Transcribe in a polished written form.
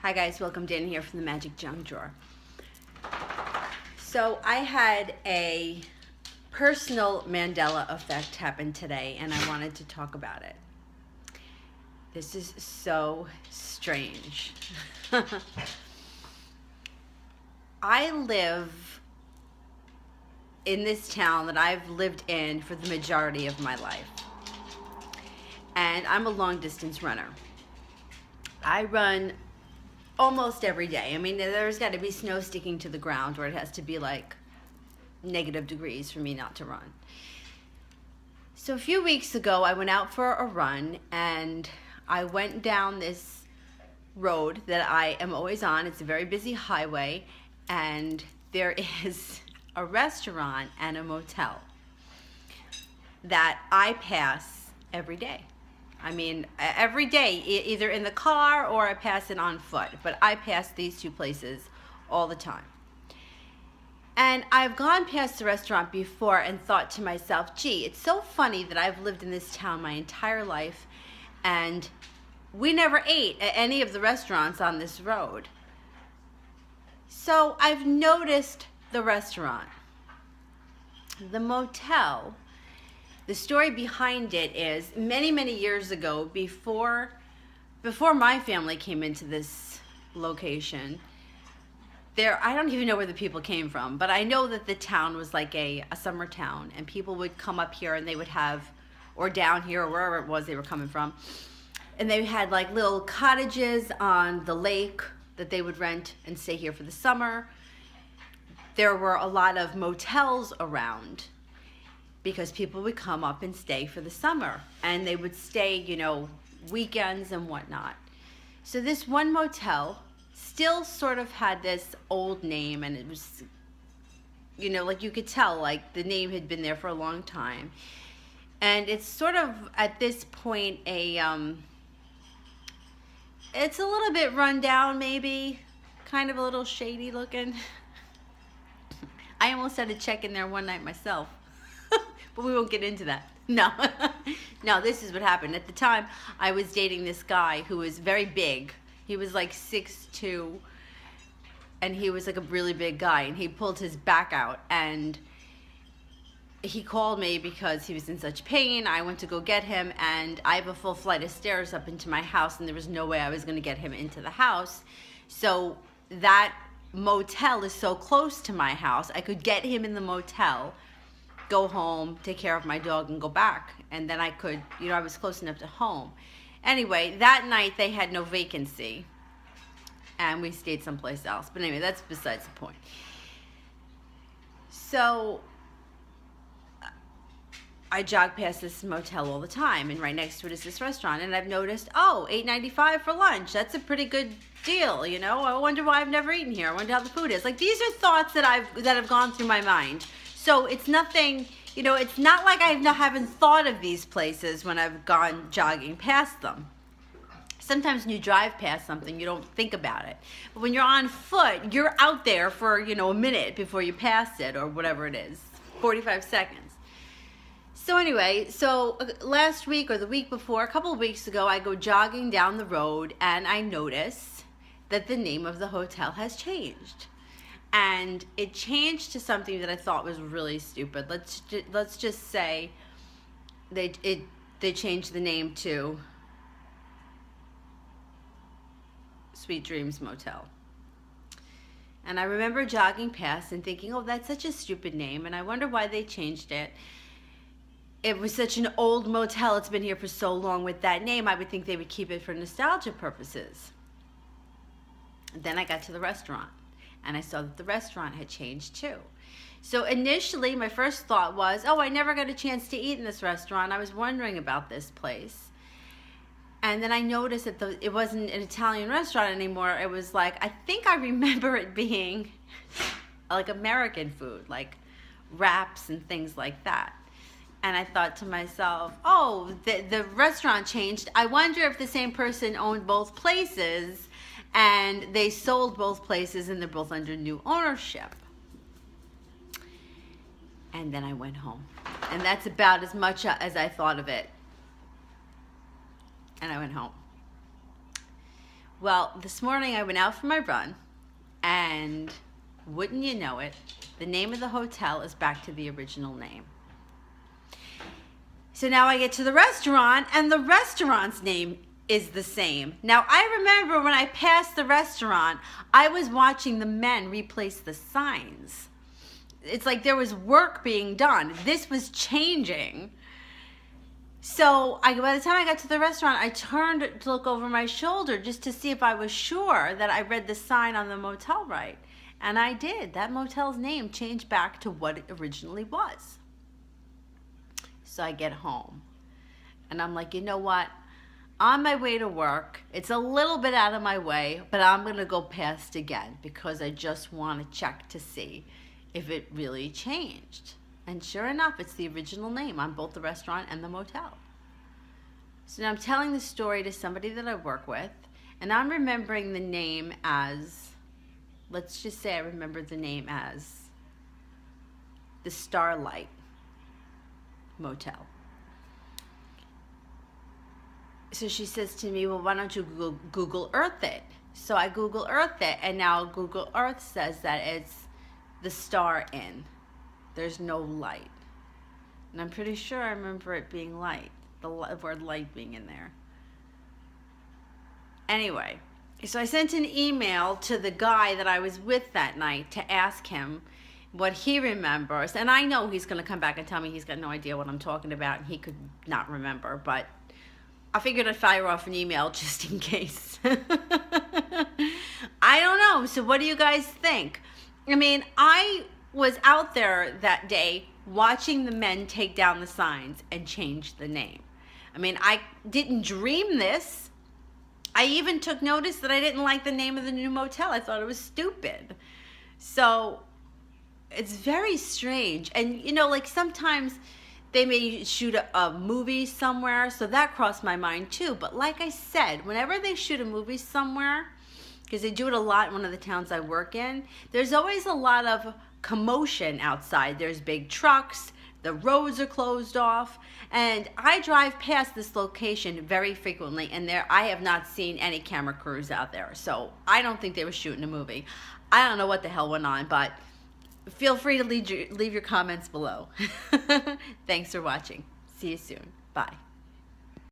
Hi guys, welcome Dan here from the Magic Junk Drawer. So I had a personal Mandela effect happen today and I wanted to talk about it. This is so strange. I live in this town that I've lived in for the majority of my life. And I'm a long distance runner. I run almost every day. I mean, there's got to be snow sticking to the ground where it has to be like negative degrees for me not to run. So a few weeks ago, I went out for a run and I went down this road that I am always on. It's a very busy highway and there is a restaurant and a motel that I pass every day. I mean, every day, either in the car or I pass it on foot. But I pass these two places all the time. And I've gone past the restaurant before and thought to myself, gee, it's so funny that I've lived in this town my entire life and we never ate at any of the restaurants on this road. So I've noticed the restaurant. The motel, the story behind it is many years ago, before my family came into this location, I don't even know where the people came from, but I know that the town was like a summer town and people would come up here and they would have, or down here or wherever it was they were coming from, and they had like little cottages on the lake that they would rent and stay here for the summer. There were a lot of motels around because people would come up and stay for the summer and they would stay, you know, weekends and whatnot. So this one motel still sort of had this old name and it was, you know, like you could tell like the name had been there for a long time. And it's sort of at this point it's a little bit run down, maybe, kind of a little shady looking. I almost had to check in there one night myself. But we won't get into that. No. No, this is what happened. At the time, I was dating this guy who was very big. He was like 6'2", and he was like a really big guy. And he pulled his back out, and he called me because he was in such pain. I went to go get him, and I have a full flight of stairs up into my house, and there was no way I was going to get him into the house. So that motel is so close to my house. I could get him in the motel, go home, take care of my dog, and go back. And then I could, you know, I was close enough to home. Anyway, that night they had no vacancy. And we stayed someplace else. But anyway, that's besides the point. So I jog past this motel all the time. And right next to it is this restaurant. And I've noticed, oh, $8.95 for lunch. That's a pretty good deal, you know. I wonder why I've never eaten here. I wonder how the food is. Like, these are thoughts that have gone through my mind. So it's nothing, you know, it's not like I haven't thought of these places when I've gone jogging past them. Sometimes when you drive past something, you don't think about it. But when you're on foot, you're out there for, you know, a minute before you pass it or whatever it is, 45 seconds. So anyway, so last week or the week before, a couple of weeks ago, I go jogging down the road and I notice that the name of the hotel has changed. And it changed to something that I thought was really stupid. Let's just say they changed the name to Sweet Dreams Motel. And I remember jogging past and thinking, oh, that's such a stupid name. And I wonder why they changed it. It was such an old motel. It's been here for so long with that name. I would think they would keep it for nostalgia purposes. Then I got to the restaurant. And I saw that the restaurant had changed too. So initially, my first thought was, oh, I never got a chance to eat in this restaurant. I was wondering about this place. And then I noticed that it wasn't an Italian restaurant anymore. It was like, I think I remember it being like American food, like wraps and things like that. And I thought to myself, oh, the restaurant changed. I wonder if the same person owned both places and they sold both places and they're both under new ownership. And then I went home. And that's about as much as I thought of it. And I went home. Well, this morning I went out for my run, and wouldn't you know it, the name of the hotel is back to the original name. So now I get to the restaurant, and the restaurant's name is the same. Now, I remember when I passed the restaurant, I was watching the men replace the signs. It's like there was work being done. This was changing. So by the time I got to the restaurant, I turned to look over my shoulder just to see if I was sure that I read the sign on the motel right. And I did. That motel's name changed back to what it originally was. So I get home, and I'm like, you know what? On my way to work, it's a little bit out of my way, but I'm going to go past again because I just want to check to see if it really changed. And sure enough, it's the original name on both the restaurant and the motel. So now I'm telling the story to somebody that I work with, and I'm remembering the name as, let's just say I remember the name as the Starlight Motel. So she says to me, well, why don't you Google Earth it? So I Google Earth it, and now Google Earth says that it's the Star Inn. There's no light. And I'm pretty sure I remember it being light, the word light being in there. Anyway, so I sent an email to the guy that I was with that night to ask him what he remembers. And I know he's going to come back and tell me he's got no idea what I'm talking about and he could not remember, but I figured I'd fire off an email just in case. I don't know. So what do you guys think? I mean, I was out there that day watching the men take down the signs and change the name. I mean, I didn't dream this. I even took notice that I didn't like the name of the new motel. I thought it was stupid. So it's very strange. And, you know, like sometimes they may shoot a movie somewhere, so that crossed my mind too. But like I said, whenever they shoot a movie somewhere, because they do it a lot in one of the towns I work in, there's always a lot of commotion outside. There's big trucks, the roads are closed off, and I drive past this location very frequently, and I have not seen any camera crews out there. So I don't think they were shooting a movie. I don't know what the hell went on, but feel free to leave your comments below. Thanks for watching. See you soon. Bye.